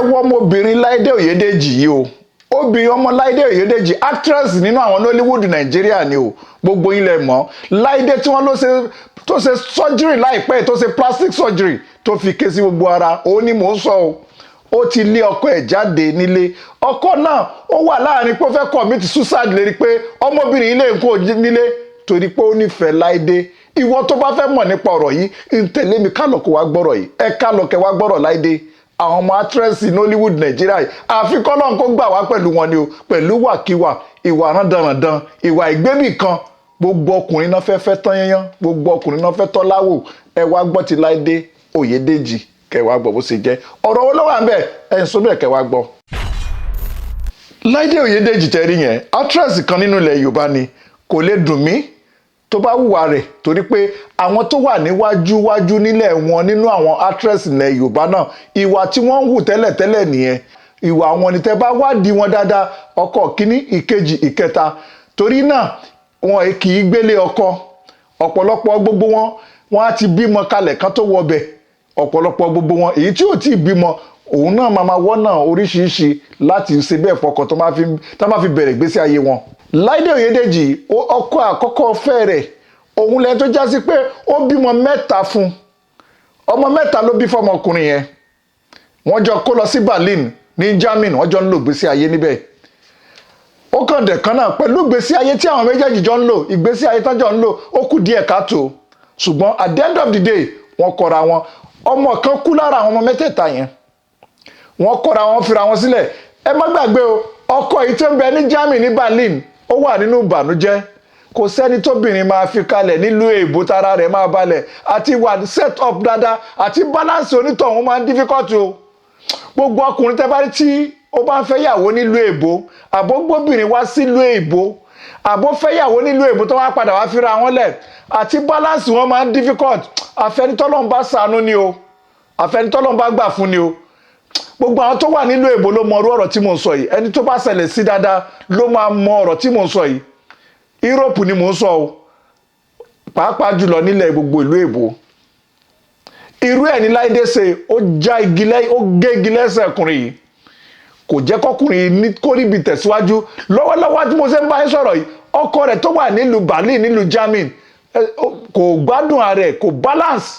wo ọmọbìnrin Láìdé Oyèdèjì yìí o obìnrin ọmọ Láìdé Oyèdèjì actress nínú àwọn Nollywood Nàìjíríà ni o gbogbo ilẹ̀ mọ́ Láìdé tí wọ́n tó ṣe surgery láìpẹ́ tó ṣe plastic surgery tó fi ké sí gbogbo ara òun ni mò ń sọ o ó ti lé ọkọ ẹ̀ jáde nílé ọkọ náà ó wà láàrin pé ó fẹ́ commit suicide lérí pé ọmọbìnrin ilé nǹkan nílé torí pé ó nífẹ̀ẹ́ Láìdé ìwọ tó bá fẹ́ mọ̀ nípa ọ̀rọ̀ yìí ń tẹ̀lé mi ká lọ kó wá gbọ́rọ̀ yìí ẹ ká lọ kẹ́ wá gbọ́rọ̀ Láìdé àwọn ọmọ actress Nollywood Nàìjíríà yìí àfi kọ́lọ́n kó gbà wá pẹ̀lú wọn ni o pẹ̀lú wàkíwà ìwà rándanràndan ìwà ìgbébì kan gbogbo ọkùnrin náà fẹ́ tán yányán gbogbo ọkùnrin náà fẹ́ tọ́ láwò ẹ wá gbọ́ ti Láìdé Oyèdèjì kẹ́ wá gbọ́ bó ṣe jẹ́ ọ̀rọ̀ wo ló wà ń bẹ̀ ẹ̀ ń sọ bẹ́ẹ̀ kẹ́ wá gbọ́. Láìdé Oyèdèjì tẹ́rí yẹn actress kan nínú ilẹ̀ Yorùbá ni kò lè dùn mí tó bá hùwà rẹ̀ torí pé àwọn tó wà níwájú nílẹ̀ wọn nínú àwọn actress ilẹ̀ Yorùbá náà ìwà tí wọ́n ń hù tẹ́lẹ̀tẹ́lẹ̀ nìyẹn ìwà wọn ni tẹ́ bá wádìí wọn dáadáa ọkọ kínní ìkejì ìkẹta torí náà wọn kì í gbélé ọkọ ọ̀pọ̀lọpọ̀ gbogbo wọn á ti bímọ kalẹ̀ kan tó wọbẹ̀ ọ̀pọ̀lọpọ̀ gbogbo wọn èyí tí ò tí ì bímọ òun náà máa wọ́nà oríṣiríṣi láti ṣe bẹ́ẹ̀ fọkàn tó máa fi bẹ̀rẹ̀ ìgbésí ayé wọn. Láìdé Oyèdèjì ọkọ àkọ́kọ́ fẹ́ rẹ̀ òun lẹ́yìn tó já sí pé ó bímọ mẹ́ta fún ọmọ mẹ́ta ló bí fọmọkùnrin yẹn wọ́n jọ kó lọ sí Berlin ní Germany wọ́n jọ ń lò ìgbésí ayé níbẹ̀ ó kàn dẹ̀ kan náà pẹ̀lú ìgbésí ayé tí àwọn méjèèjì jọ ń lò ìgbésí ayé tán jọ ń lò ó kù díẹ̀ káàtó ṣùgbọ́n at the end of the day wọ́n kọra wọn ọmọ kan kú lára àwọn ọmọ mẹ́tẹ̀ẹ̀ta yẹn wọ́n kọra wọn fira wọn sílẹ̀ ẹ má gbàgbé o ọkọ yìí tó ń bẹ ní Germany ní Berlin ó wà nínú ìbànújẹ́ kò sẹ́ni tóbìnrin máa fi kalẹ̀ nílùú èbó tara rẹ̀ máa balẹ̀ àti wà set up dáadáa àti balance onítọ̀hún máa ń difficult o gbogbo ọkùnrin tẹ́ bá rí tí ó bá ń fẹ́ yàwó nílùú èbó àbó gbóbìnrin wá sílùú èbó àbó fẹ́ yàwó nílùú èbó tó wá padà wá fira wọn lẹ̀ àti balance wọn máa ń difficult àfẹnitọ́lọ́n bá ṣàánú ni o àfẹnitọ́lọ́n bá gbà fún ni o gbogbo àwọn tó wà nílùú èbó ló mọ orú ọ̀rọ̀ tí mò ń sọ yìí ẹni tó bá ṣẹlẹ̀ sí dáadáa ló máa mọ ọ̀rọ̀ tí mò ń sọ yìí Europe ni mò ń sọ o pàápàá jùlọ nílẹ̀ gbogbo ìlú èbó irú ẹ̀ ní Láìdé ṣe ó gé igi lẹ́sẹ̀ ọkùnrin yìí kò jẹ́ kọkùnrin ní kórìbì tẹ̀síwájú lọ́wọ́lọ́wọ́ tí mo ṣe ń bá yín sọ̀rọ̀ yìí ọkọ rẹ̀ tó wà nílùú Berlin nílùú Germany kò gbádùn ààrẹ kò balance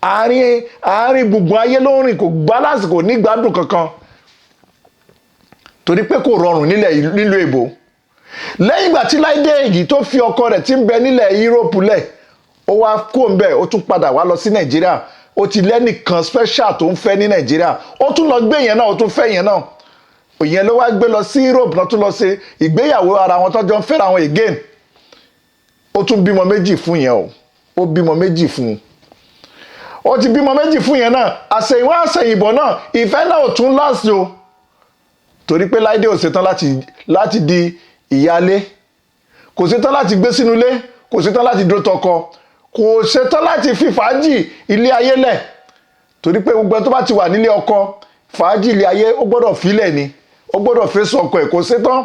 àárín gbùngbùn ayé ló ń rìn kò balance kò ní gbádùn kankan torí pé kò rọrùn nílùú èbó lẹ́yìn ìgbà tí Láìdé yìí tó fi ọkọ rẹ̀ tí ń bẹ nílẹ̀ Europe lẹ̀ ó wá kó ń bẹ̀ ó tún padà wá lọ sí Nàìjíríà ó ti lẹ́nìkan special tó ń fẹ́ ní Nàìjíríà ó tún lọ gbé yẹn náà ó tún fẹ́ yẹn náà òyìn ló wá gbé lọ sí Europe náà tún lọ ṣe ìgbéyàwó ara wọn tọ́jọ́ ń fẹ́ra wọn again ó tún bímọ méjì fún yẹn o ó bímọ méjì fún un ó ti bímọ méjì fún yẹn náà àṣẹ̀yìnwá àṣẹ̀yìnbọ̀ náà ìfẹ́ náà ò tún last o torí pé Láìdé ò ṣetán láti di ìyálé kò ṣetán láti gbé sínú ilé kò ṣetán láti dúró tọkọ kò ṣetán láti fi fàájì ilé ayé lẹ̀ torí pé gbogbo tó bá ti wà nílé ọkọ fàájì ilé ayé ó gbọ́dọ̀ filẹ̀ ni ó gbọ́dọ̀ fèsì ọkọ ẹ̀ kò ṣetán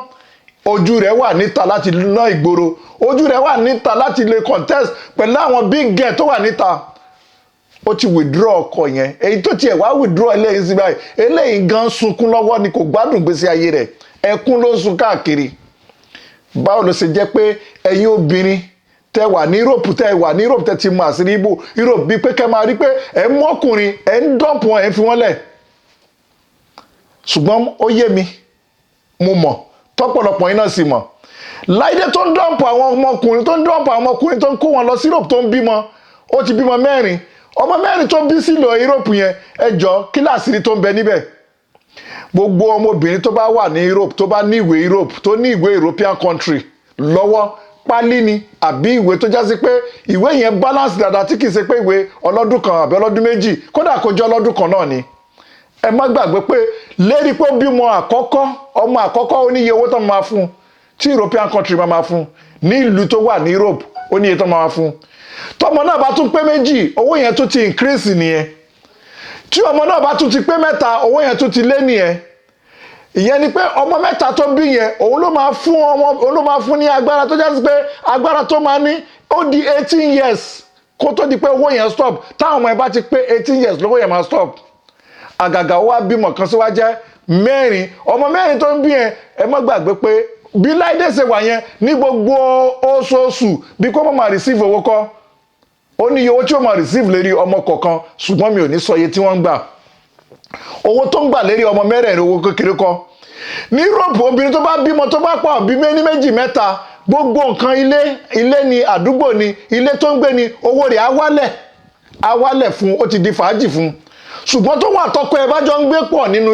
ojú rẹ̀ wà níta láti ná ìgboro ojú rẹ̀ wà níta láti lè contest pẹ̀lú àwọn big girl tó wà níta ó ti withdraw ọkọ yẹn èyí tó tiẹ̀ wá withdraw eléyìí sí báyìí eléyìí gan sunkún lọ́wọ́ ni kò gbádùn gbèsè ayé rẹ̀ ẹkún ló ń sun káàkiri báwo ló ṣe jẹ́ pé ẹ̀yin obìnrin tẹ́ wà ní Europe tẹ́ ti mọ̀ àṣírí ibò Europe bíi pé kẹ́ máa rí pé ẹ̀ ń mọ́kùnrin ẹ̀ ń dọ́pù wọn ẹ̀ ń fi wọ́n lẹ̀ ṣùgbọ́n ó yé mi mo mọ̀ tọ́pọ̀lọpọ̀ yín náà sì mọ̀ Láìdé tó ń dọ́pù àwọn ọmọkùnrin tó ń kó wọn lọ sí Europe tó ń bímọ ó ti bímọ mẹ́rin ọmọ mẹ́rin tó bí sílò Europe yẹn ẹjọ́ kíláàsì tó ń bẹ níbẹ̀ gbogbo ọmọbìnrin tó bá wà ní Europe tó bá ní ìwé Europe tó ní ìwé European country lọ́wọ́ pálí ni àbí ìwé tó jásí pé ìwé yẹn balance dáadáa tí kì í ṣe pé ìwé ọlọ́dún kan àbí ọlọ́dún méjì kódà kó jẹ́ ọlọ́dún kan náà ni ẹ má gbàgbé pé lérí pé bímọ àkọ́kọ́ ọmọ àkọ́kọ́ ó ní iye owó tó máa fún tí European country máa fún ní ìlú tó wà ní Europe ó ní iye tó máa fún tọmọ náà bá tún pé méjì owó yẹn tún ti increase nìyẹn tí ọmọ náà bá tún ti pé mẹ́ta owó yẹn tún ti lé nìyẹn ìyẹn ni pé ọmọ mẹ́ta tó bí yẹn òun ló máa fún ní agbára tó jásí pé agbára tó máa ní ó di 18 years kó tó di pé owó yẹn stop táwọn ọmọ ẹ bá ti pé 18 years lówó yẹn máa stop àgàgà ó wá bímọ kan sí wá jẹ́ mẹ́rin, ọmọ mẹ́rin tó ń bí yẹn ẹ má gbàgbé pé bí Láìdé ṣe wà yẹn ní gbogbo oṣooṣù bí kò mọ̀ máa receive owó kọ́, ó ní iye owó tí ó máa receive lérí ọmọ kọ̀ọ̀kan, ṣùgbọ́n mi ò ní sọ iye tí wọ́n ń gbà. Owó tó ń gbà lérí ọmọ mẹ́rẹ̀ẹ̀rin owó kékeré kọ́. Ní Europe obìnrin tó bá bímọ tó bá pọ̀ bí ní méjì mẹ́ta, gbogbo nǹkan ilé ni, àdúgbò ni, ilé tó ń gbé ni, owó rẹ̀ á wálẹ̀ fún, ó ti di fàájì fún. Ṣùgbọ́n tó wà tọkọ ẹ bá jọ ń gbé pọ̀ nínú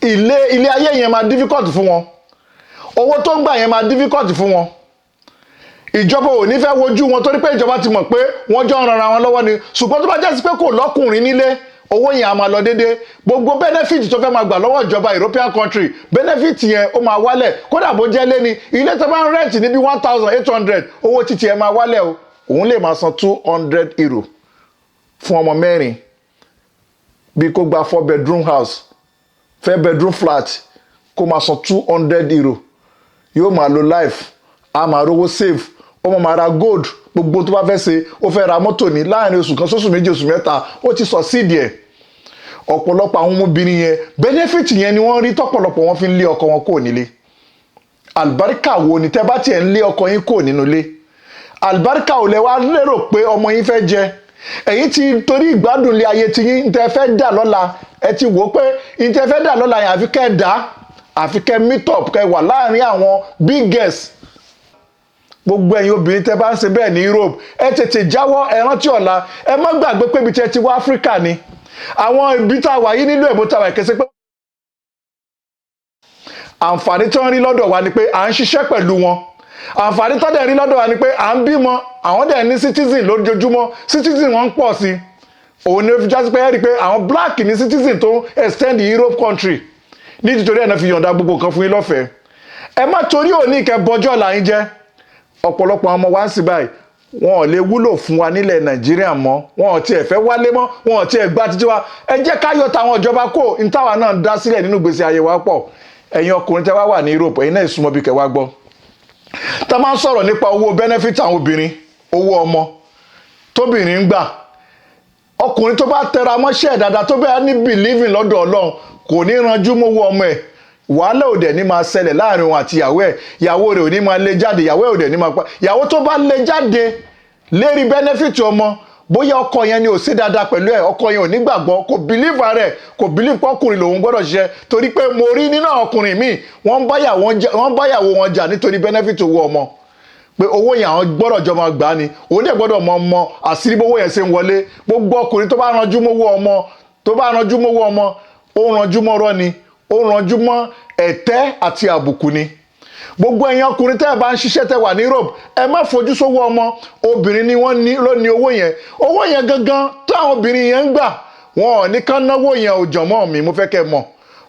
ilé ayé yẹn máa difficult fún wọn, owó tó ń gbà yẹn máa difficult fún wọn. Ìjọba ò ní fẹ́ wojú wọn torí pé ìjọba ti mọ̀ pé wọ́n jọ ń ranra wọn lọ́wọ́ ni. Ṣùgbọ́n tó bá jẹ́ sí pé kò lọ́kùnrin nílé, owó yẹn á máa lọ déédéé. Gbogbo benefit tó fẹ́ máa gbà lọ́wọ́ ìjọba European country, benefit yẹn ó máa wálẹ̀. Kódà bó jẹ́ lé ní ilé tó bá ń rent ní bí 1,800, owó títí ẹ máa wálẹ̀ o. Òun lè máa san €200 fún ọmọ mẹ́rin bí kò gba 4-bedroom house, 4-bedroom flat, kó máa san €200. Yóò máa lo life, a máa rówó save, ó máa ra gold, gbogbo tó bá fẹ́ ṣe, ó fẹ́ ra mọ́tò ní láàrin oṣù kan sóṣù méjì oṣù mẹ́ta, ó ti succeed ẹ̀. Ọ̀pọ̀lọpọ̀ àwọn ọmọbìnrin yẹn benefit yẹn ni wọ́n rí tọ́pọ̀lọpọ̀ wọn fi ń lé ọkọ wọn kúrò nílé. Àlùbáríkà wo ni tẹ́ bá tiẹ̀ ń lé ọkọ yín kúrò nínú ilé? Àlùbáríkà ò lẹ wá lérò pé ọmọ yín fẹ́ jẹ? Ẹ̀yin ti torí ìgbádùn ilé ayé tí yín tẹ́ fẹ́ dà lọ́la, ẹ ti wò pé ìtẹ́ fẹ́ dà lọ́la yẹn àfi kẹ́ meet up, kẹ́ wà láàrin àwọn big girls. Gbogbo ẹ̀yin obìnrin tẹ́ bá ń ṣe bẹ́ẹ̀ ní Europe, ẹ tètè jáwọ́, ẹ rántí ọ̀la, ẹ má gbàgbé pé ibi tẹ́ ti wá Áfíríkà ni. Àwọn ibi tá a wà yìí nílùú èbó tá a wà kẹsẹ́ pé àǹfààní tó ń rí lọ́dọ̀ wa ni pé à ń ṣiṣẹ́ pẹ̀lú wọn. Àǹfààní tó dẹ̀ rí lọ́dọ̀ wa ni pé à ń bímọ, àwọn dẹ̀ ní citizen lójoojúmọ́, citizen wọn ń pọ̀ sí. Òun ni ó fi jásí pé ẹ rí i pé àwọn black ní citizen tó extend Europe country. Nítorí ẹ̀ náà fi yọ̀ǹda gbogbo nǹkan fún yín lọ́fẹ̀ẹ́. Ẹ má torí òní ìkẹ́ bọjọ́ ọ̀la yín jẹ́. Ọ̀pọ̀lọpọ̀ àwọn ọmọ wa ń sì báyìí, wọn ò lè wúlò fún wa nílẹ̀ Nàìjíríà mọ́, wọn ò tiẹ̀ fẹ́ wálé mọ́, wọn ò tiẹ̀ gba títí wa. Ẹ jẹ́ ká yọ tàwọn ìjọba kó ní táwa náà dá sílẹ̀ nínú ìgbésí ayé wa pọ̀. Ẹ̀yin ọkùnrin tẹ́ wá wà ní Europe, ẹ̀yin náà ìsúnmọ́ bí kẹ́ wá gbọ́. Tá máa ń sọ̀rọ̀ nípa owó benefit àwọn obìnrin, owó ọmọ tóbìnrin ń gbà. Ọkùnrin tó bá tẹra mọ́ṣẹ́ dáadáa tó bẹ́ẹ̀ ní believing lọ́dọ̀ Ọlọ́run kò ní ranjú mọ́wọ́ ọmọ ẹ̀. Wàhálà òdẹ ní máa ṣẹlẹ̀ láàrin òun àti ìyàwó ẹ̀, ìyàwó rẹ̀ ò ní máa lé jáde, ìyàwó ẹ̀ òdẹ ní máa pa. Ìyàwó tó bá lé jáde lérí benefit ọmọ, bóyá ọkọ yẹn ni ò sí dáadáa pẹ̀lú ẹ̀, ọkọ yẹn ò ní gbàgbọ́, kò believe rẹ̀, kò believe pé ọkùnrin lòun gbọ́dọ̀ ṣiṣẹ́. Torí pé mo rí nínú àwọn ọkùnrin míì, wọ́n bá yàwó wọn jà nítorí benefit owó ọmọ. Pé owó yẹn àwọn gbọ́dọ̀ jọ máa gbà ni, òun dẹ̀ gbọ́dọ̀ mọ àṣírí bówó yẹn ṣe ń wọlé. Gbogbo ọkùnrin tó bá ranjú mọ́wọ́ ọmọ, ó ranjú mọ́rọ́ ni, ó ranjú mọ́ ẹ̀tẹ́ àti àbùkù ni. Gbogbo ẹ̀yin ọkùnrin tẹ́ ẹ bá ń ṣiṣẹ́ tẹ́ wà ní Europe, ẹ má fojú sówó ọmọ. Obìnrin ni ló ní owó yẹn. Owó yẹn gangan tó àwọn obìnrin yẹn ń gbà, wọn ò ní kán náwó yẹn ò jọ̀mọ́ mi, mo fẹ́ kẹ́ mọ̀.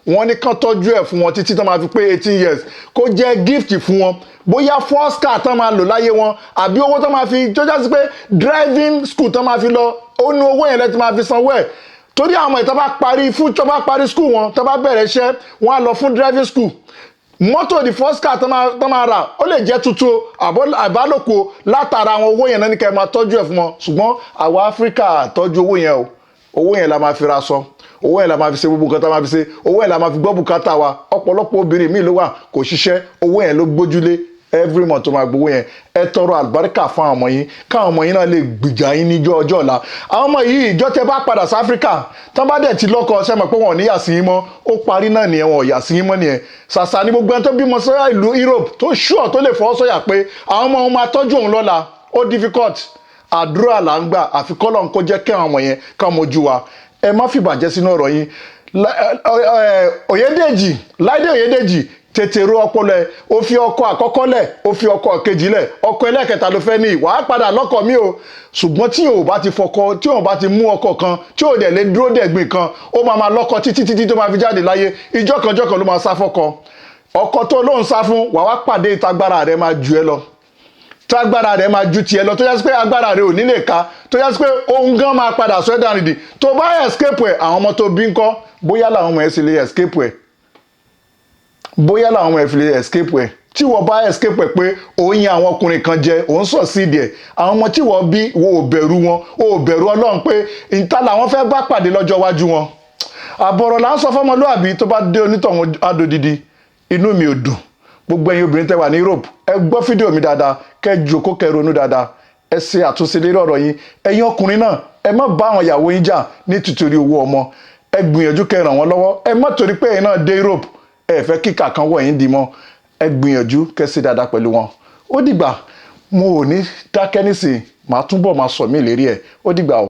Wọ́n ní kán tọ́jú ẹ̀ fún wọn títí tó máa fi pé 18 years, kó jẹ́ gift fún wọn. Bóyá first car tán máa lò láyé wọn, àbí owó tán máa fi tó jásí pé driving school tán máa fi lọ, ó ní owó yẹn lẹ́tí máa fi sanwó ẹ̀. Torí àwọn ìtọ́ bá parí school wọn, tó bá bẹ̀rẹ̀ iṣẹ́, wọ́n á lọ fún driving school. Mọ́tò the first car tán máa rà, ó lè jẹ́ tuntun àbálòkù látara àwọn owó yẹn náà ní kẹ́ máa tọ́jú ẹ̀ fún wọn. Ṣùgbọ́n àwa Áfíríkà tọ́jú owó yẹn o. Owó yẹn la máa fi ra aṣọ, owó yẹn la máa fi ṣe gbogbo nǹkan tá máa fi ṣe, owó yẹn la máa fi gbọ́ bùkátà wa. Ọ̀pọ̀lọpọ̀ obìnrin míì ló wà kò ṣiṣẹ́, owó yẹn ló gbójúlé every month tó máa gbowó yẹn. Ẹ tọrọ àlùbáríkà fún àwọn ọmọ yín, káwọn ọmọ yín náà lè gbìjà yín níjọ́ ọjọ́ ọ̀la. Àwọn ọmọ yìí ìjọ tẹ́ bá padà sí Áfíríkà, tán bá dẹ̀ ti lọ́kọ ṣe mọ̀ pé wọn ò ní yà sí yín mọ́, ó parí náà nìyẹn, wọn ò yà sí yín mọ́ nìyẹn. Ṣàṣà ni gbogbo ẹni tó bímọ sọ́yà ìlú Europe tó ṣùọ̀ tó lè fọwọ́ sọ́yà pé àwọn ọmọ wọn máa tọ́jú òun lọ́la, ó difficult. Àdúrà là ń gbà, àfi k'Ọlọ́run kó jẹ́ kí àwọn ọmọ yẹn ká mojú wa. Ẹ má fìbàjẹ́ sínú ọ̀rọ̀ yín. Láìdé Oyèdèjì, tètè ro ọpọlọ ẹ, ó fi ọkọ àkọ́kọ́ lẹ̀, ó fi ọkọ kejì lẹ̀, ọkọ ẹlẹ́kẹta ló fẹ́ ní, wàá padà lọ́kọ mi o. Ṣùgbọ́n tí ò bá ti mú ọkọ kan, tí ò dẹ̀ lè dúró dẹ̀gbìn kan, ó máa lọ́kọ títí tó máa fi jáde láyé. Ìjọ́ kan ló máa sá fọ́kọ. Ọkọ tó lóun sá fún, wàá wá pàdé ìtagbára rẹ̀ máa ju ẹ lọ. Tágbára rẹ̀ máa ju tiẹ̀ lọ, tó yẹ sí pé agbára rẹ̀ ò ní lè ka, tó yẹ sí pé òun gan máa padà sọ ẹ̀dá nìdí. Tó bá escape ẹ̀, àwọn ọmọ tó bí ń kọ́, bóyá làwọn ọmọ ẹ̀ sì lè escape ẹ̀. tí wọ́n bá escape ẹ̀ pé òun yan àwọn ọkùnrin kan jẹ òun sọ sí ìdí ẹ̀ àwọn ọmọ tí wọ́n bí wo ò bẹ̀rù wọn ò bẹ̀rù Ọlọ́run pé ìta làwọn fẹ́ bá pàdé lọ́jọ́ iwájú wọn. àbọ̀rọ̀ là ń sọ fọ́mọlúàbí tó bá dé onítọ̀hún adòdìdí inú mi ò dùn. gbogbo ẹ̀yin obìnrin tẹ́ wà ní Europe ẹ gbọ́ fídíò mi dáadáa kẹ́ jókòó kẹ́ ronú dáadáa ẹ ṣe àtúnṣe lérí ọ̀rọ̀ yín. ẹ̀yin ọkùnrin náà ẹ má bá àwọn ìyàwó yín jà ní tìtorí owó ọmọ ẹ gbìyànjú kẹ́ ràn wọ́n lọ́wọ́ ẹ má torí pé ẹ̀yin náà dé Europe ẹ fẹ́ kíkà kan wọ̀ yín dì mọ́ ẹ gbìyànjú kẹ́ ṣe dáadáa pẹ̀lú wọn. ó dìgbà mo ò ní dákẹ́ nísìnyí màá túbọ̀ máa sọ mí lérí ẹ̀ ó dìgbà o.